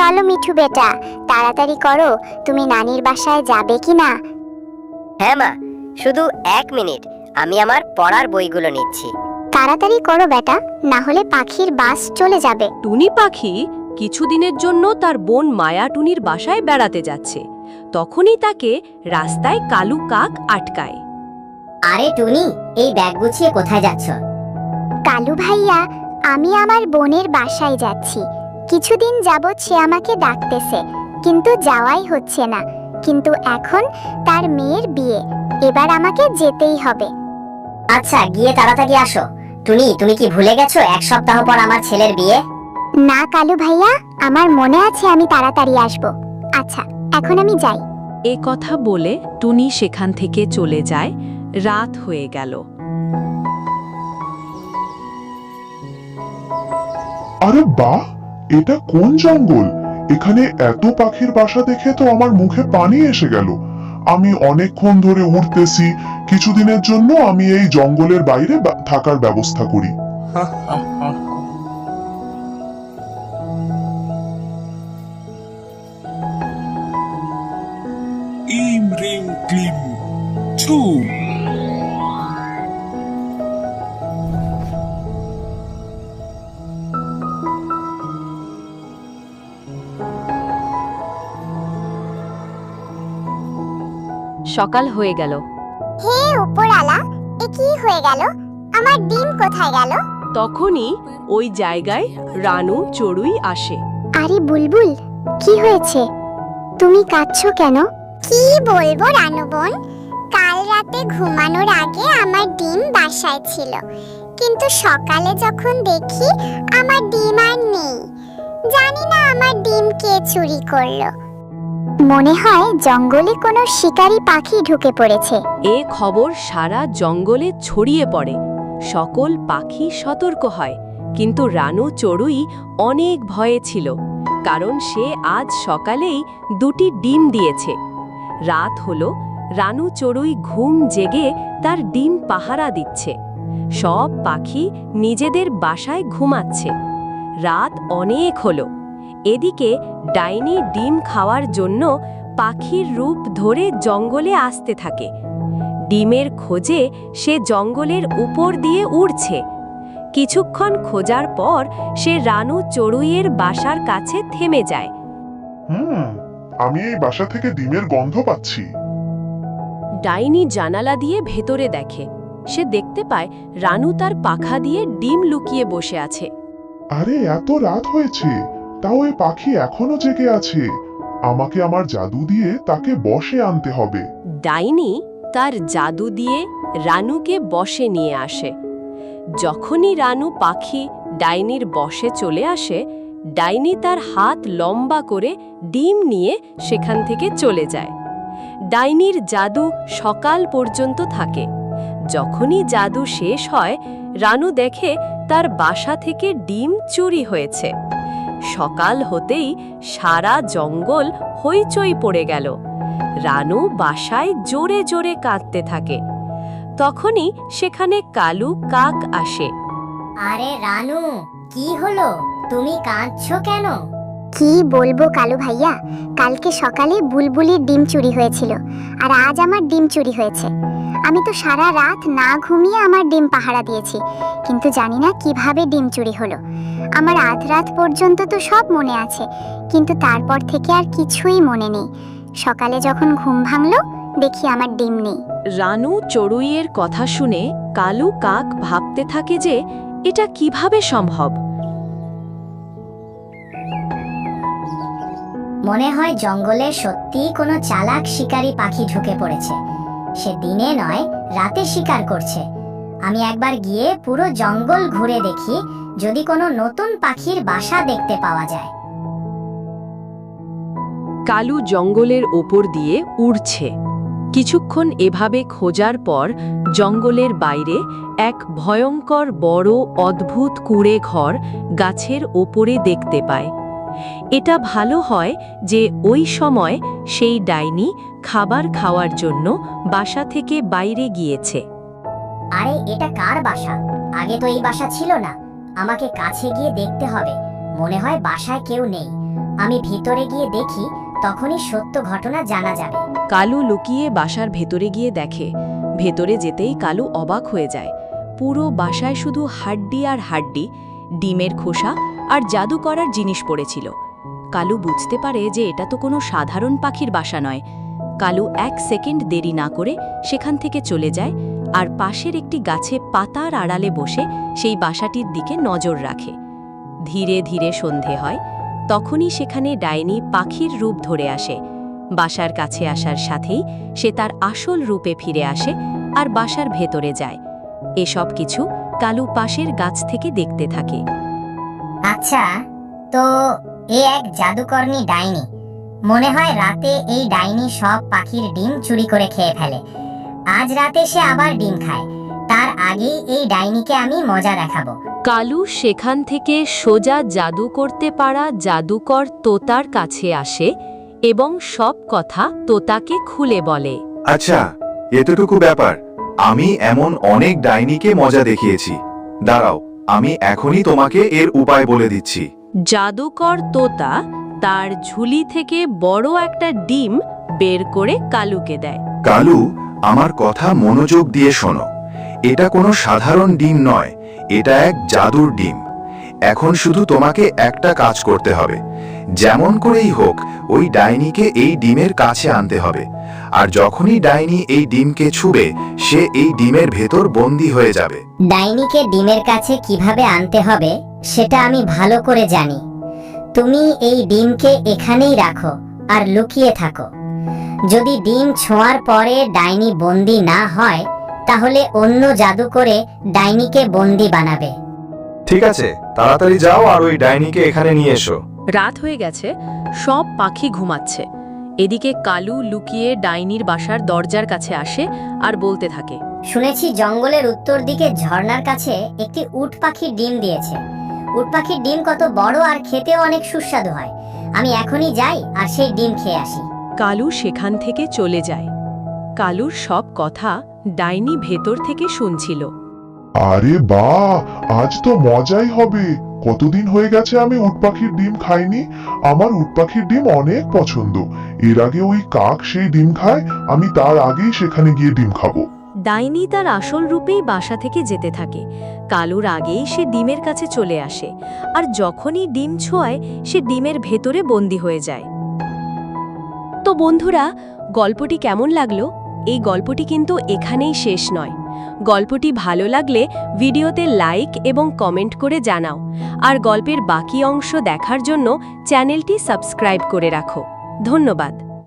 চলো মিঠু বেটা, তাড়াতাড়ি করো, তুমি নানির বাসায় যাবে কি না? হ্যাঁ মা, শুধু 1 মিনিট, আমি আমার পড়ার বইগুলো নিচ্ছি। তাড়াতাড়ি করো বেটা, না হলে পাখির বাস চলে যাবে। টুনি পাখি কিছুদিনের জন্য তার বোন মায়া টুনির বাসায় বেড়াতে যাচ্ছে। তখনই তাকে রাস্তায় কালু কাক আটকায়। আরে টুনি, এই ব্যাগ গুছিয়ে কোথায় যাচ্ছ? কালু ভাইয়া, আমি আমার বোনের বাসায় যাচ্ছি। কিছুদিন যাবৎ সে আমাকে ডাকতেছে, কিন্তু যাওয়াই হচ্ছে না। কিন্তু এখন তার মেয়ের বিয়ে, এবার আমাকে যেতেই হবে। আচ্ছা, গিয়ে তাড়াতাড়ি আসো। টুনি, তুমি কি ভুলে গেছো 1 সপ্তাহ পর আমার ছেলের বিয়ে? না কালু ভাইয়া, আমার মনে আছে আমি তাড়াতাড়ি আসব। আচ্ছা, এখন আমি যাই। এ কথা বলে টুনি সেখান থেকে চলে যায়। রাত হয়ে গেল। আরে বাহ, এটা কোন জঙ্গল? এখানে এত পাখির বাসা দেখে তো আমার মুখে পানি এসে গেল। আমি অনেকক্ষণ ধরে উড়তেছি, কিছুদিনের জন্য আমি এই জঙ্গলের বাইরে থাকার ব্যবস্থা করি। ইম রিম ক্লিম ছু। সকাল হয়ে গেল। হে উপরালা, এ কি হয়ে গেল? আমার ডিম কোথায় গেল? তখনই ওই জায়গায় রানু চড়ুই আসে। আরে বুলবুল, কি হয়েছে? তুমি কাঁদছো কেন? কি বলবো রানু বোন, কাল রাতে ঘুমানোর আগে আমার ডিম বাসায় ছিল, কিন্তু সকালে যখন দেখি আমার ডিম আর নেই। জানি না আমার ডিম কে চুরি করলো। মনে হয় জঙ্গলে কোনো শিকারী পাখি ঢুকে পড়েছে। এ খবর সারা জঙ্গলে ছড়িয়ে পড়ে। সকল পাখি সতর্ক হয়, কিন্তু রানু চড়ুই অনেক ভয়ে ছিল, কারণ সে আজ সকালেই 2টি ডিম দিয়েছে। রাত হলো, রানু চড়ুই ঘুম জেগে তার ডিম পাহারা দিচ্ছে। সব পাখি নিজেদের বাসায় ঘুমাচ্ছে। রাত অনেক হলো। এদিকে ডাইনি ডিম খাওয়ার জন্য পাখির রূপ ধরে জঙ্গলে আসতে থাকে। ডিমের খোঁজে সে জঙ্গলের উপর দিয়ে উড়ছে। কিছুক্ষণ খোঁজার পর সে রানু চড়ুইয়ের বাসার কাছে থেমে যায়। আমি এই বাসা থেকে ডিমের গন্ধ পাচ্ছি। ডাইনি জানালা দিয়ে ভেতরে দেখে। সে দেখতে পায় রানু তার পাখা দিয়ে ডিম লুকিয়ে বসে আছে। আরে এত রাত হয়েছে, তাও এই পাখি এখনো জেগে আছে। আমাকে আমার জাদু দিয়ে তাকে বশে আনতে হবে। ডাইনি তার জাদু দিয়ে রানুকে বশে নিয়ে আসে। যখনই রানু পাখি ডাইনির বশে চলে আসে, ডাইনি তার হাত লম্বা করে ডিম নিয়ে সেখান থেকে চলে যায়। ডাইনির জাদু সকাল পর্যন্ত থাকে। যখনই জাদু শেষ হয়, রানু দেখে তার বাসা থেকে ডিম চুরি হয়েছে। সকাল হতেই সারা জঙ্গল হইচই পড়ে গেল। রানু বাসায় জোরে জোরে কাঁদতে থাকে। তখনই সেখানে কালু কাক আসে। আরে রানু, কি হলো? তুমি কাঁদছো কেন? কি বলবো কালু ভাইয়া, কালকে সকালে বুলবুলির ডিম চুরি হয়েছিল, আর আজ আমার ডিম চুরি হয়েছে। আমি তো সারা রাত না ঘুমিয়ে আমার ডিম পাহারা দিয়েছি, কিন্তু জানি না কিভাবে ডিম চুরি হলো। আমার আধ রাত পর্যন্ত তো সব মনে আছে, কিন্তু তারপর থেকে আর কিছুই মনে নেই। সকালে যখন ঘুম ভাঙলো, দেখি আমার ডিম নেই। রানু চড়ুইয়ের কথা শুনে কালু কাক ভাবতে থাকে যে এটা কিভাবে সম্ভব। মনে হয় জঙ্গলে সত্যিই কোনো চালাক শিকারী পাখি ঢুকে পড়েছে। সে দিনে নয়, রাতে শিকার করছে। আমি একবার গিয়ে পুরো জঙ্গল ঘুরে দেখি, যদি কোনো নতুন পাখির বাসা দেখতে পাওয়া যায়। কালু জঙ্গলের ওপর দিয়ে উড়ছে। কিছুক্ষণ এভাবে খোঁজার পর জঙ্গলের বাইরে এক ভয়ঙ্কর বড় অদ্ভুত কুঁড়ে ঘর গাছের ওপরে দেখতে পায়। এটা ভালো হয় যে ওই সময় সেই ডাইনি খাবার খাওয়ার জন্য বাসা থেকে বাইরে গিয়েছে। আরে এটা কার বাসা? আগে তো এই বাসা ছিল না। আমাকে কাছে গিয়ে দেখতে হবে। মনে হয় বাসায় কেউ নেই। আমি ভিতরে গিয়ে দেখি তখনই সত্য ঘটনা জানা যাবে। কালু লুকিয়ে বাসার ভেতরে গিয়ে দেখে। ভেতরে যেতেই কালু অবাক হয়ে যায়। পুরো বাসায় শুধু হাড্ডি আর হাড্ডি, ডিমের খোসা আর জাদু করার জিনিস পড়েছিল। কালু বুঝতে পারে যে এটা তো কোনো সাধারণ পাখির বাসা নয়। কালু 1 সেকেন্ড দেরি না করে সেখান থেকে চলে যায় আর পাশের একটি গাছে পাতার আড়ালে বসে সেই বাসাটির দিকে নজর রাখে। ধীরে ধীরে সন্ধে হয়। তখনই সেখানে ডাইনি পাখির রূপ ধরে আসে। বাসার কাছে আসার সাথেই সে তার আসল রূপে ফিরে আসে আর বাসার ভেতরে যায়। এসব কিছু কালু পাশের গাছ থেকে দেখতে থাকে। আচ্ছা, তো এ এক জাদুকরনি ডাইনি। মনে হয় রাতে এই ডাইনি সব পাখির ডিম চুরি করে খেয়ে ফেলে। আজ রাতে সে আবার ডিম খায়। তার আগেই এই ডাইনিকে আমি মজা দেখাবো। কালু সেখান থেকে সোজা জাদু করতে পারা জাদুকর তোতার কাছে আসে এবং সব কথা তোতাকে খুলে বলে। আচ্ছা, এতটুকু ব্যাপার? আমি এমন অনেক ডাইনিকে মজা দেখিয়েছি। দাঁড়াও, আমি এখনই তোমাকে এর উপায় বলে দিচ্ছি। জাদুকর তোতা তার ঝুলি থেকে বড় একটা ডিম বের করে কালুকে দেয়। কালু, আমার কথা মনোযোগ দিয়ে শোনো। এটা কোনো সাধারণ ডিম নয়, এটা এক জাদুর ডিম। এখন শুধু তোমাকে একটা কাজ করতে হবে। যেমন করেই হোক ওই ডাইনিকে এই ডিমের কাছে আনতে হবে। আর যখনই ডাইনি এই ডিমকে ছুবে, সে এই ডিমের ভেতর বন্দী হয়ে যাবে। ডাইনিকে ডিমের কাছে কিভাবে আনতে হবে সেটা আমি ভালো করে জানি। তুমি এই ডিমকে এখানেই রাখো আর লুকিয়ে থাকো। যদি ডিম ছোঁয়ার পরে ডাইনি বন্দী না হয়, তাহলে অন্য জাদু করে ডাইনিকে বন্দী বানাবে। ঠিক আছে, তাড়াতাড়ি যাও আর ওই ডাইনিকে এখানে নিয়ে এসো। রাত হয়ে গেছে, সব পাখি ঘুমাচ্ছে। এদিকে কালু লুকিয়ে ডাইনির বাসার দরজার কাছে আসে আর বলতে থাকে, শুনেছি জঙ্গলের উত্তর দিকে ঝর্ণার কাছে একটি উট পাখির ডিম দিয়েছে। উট পাখির ডিম কত বড় আর খেতেও অনেক সুস্বাদু হয়। আমি এখনই যাই আর সেই ডিম খেয়ে আসি। কালু সেখান থেকে চলে যায়। কালুর সব কথা ডাইনি ভেতর থেকে শুনছিল। আরে বাহ, আজ তো মজাই হবে। কতদিন হয়ে গেছে আমি উট পাখির ডিম খাইনি। আমার উট পাখির ডিম অনেক পছন্দ। এর আগে ওই কাক সেই ডিম খায়, আমি তার আগেই সেখানে গিয়ে ডিম খাবো। ডাইনি তার আসল রূপেই বাসা থেকে যেতে থাকে। কালুর আগেই সে ডিমের কাছে চলে আসে আর যখনই ডিম ছোঁয় সে ডিমের ভেতরে বন্দী হয়ে যায়। তো বন্ধুরা, গল্পটি কেমন লাগলো? এই গল্পটি কিন্তু এখানেই শেষ নয়। গল্পটি ভালো লাগলে ভিডিওতে লাইক এবং কমেন্ট করে জানাও। আর গল্পের বাকি অংশ দেখার জন্য চ্যানেলটি সাবস্ক্রাইব করে রাখো। ধন্যবাদ।